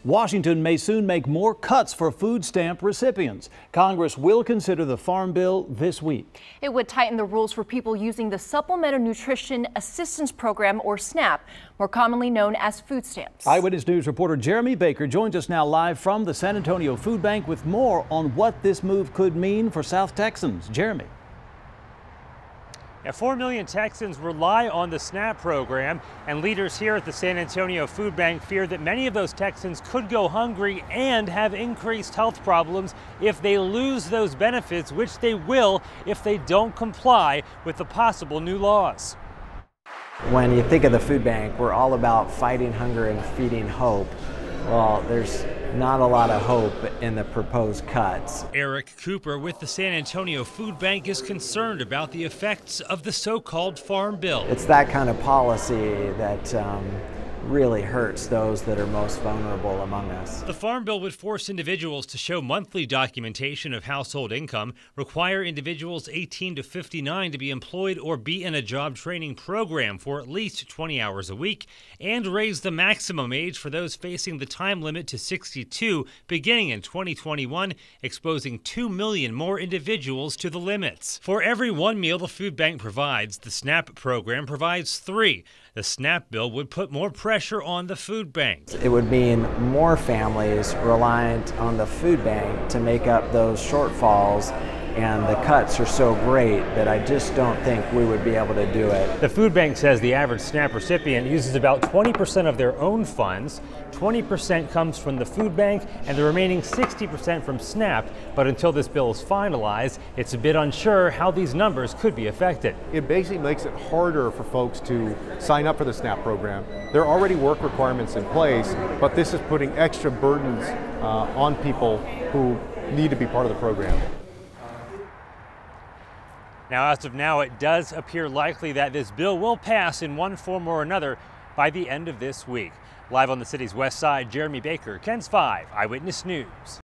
Washington may soon make more cuts for food stamp recipients. Congress will consider the Farm Bill this week. It would tighten the rules for people using the Supplemental Nutrition Assistance Program, or SNAP, more commonly known as food stamps. Eyewitness News reporter Jeremy Baker joins us now live from the San Antonio Food Bank with more on what this move could mean for South Texans. Jeremy. 4 million Texans rely on the SNAP program, and leaders here at the San Antonio Food Bank fear that many of those Texans could go hungry and have increased health problems if they lose those benefits, which they will if they don't comply with the possible new laws. When you think of the food bank, we're all about fighting hunger and feeding hope. Well, there's not a lot of hope in the proposed cuts. Eric Cooper with the San Antonio Food Bank is concerned about the effects of the so-called Farm Bill. It's that kind of policy that really hurts those that are most vulnerable among us. The Farm Bill would force individuals to show monthly documentation of household income, require individuals 18 to 59 to be employed or be in a job training program for at least 20 hours a week, and raise the maximum age for those facing the time limit to 62 beginning in 2021, exposing 2 million more individuals to the limits. For every one meal the food bank provides, the SNAP program provides 3. The SNAP bill would put more pressure on the food bank. It would mean more families reliant on the food bank to make up those shortfalls, and the cuts are so great that I just don't think we would be able to do it. The food bank says the average SNAP recipient uses about 20% of their own funds, 20% comes from the food bank, and the remaining 60% from SNAP. But until this bill is finalized, it's a bit unsure how these numbers could be affected. It basically makes it harder for folks to sign up for the SNAP program. There are already work requirements in place, but this is putting extra burdens on people who need to be part of the program. Now, as of now, it does appear likely that this bill will pass in one form or another by the end of this week. Live on the city's west side, Jeremy Baker, KENS 5 Eyewitness News.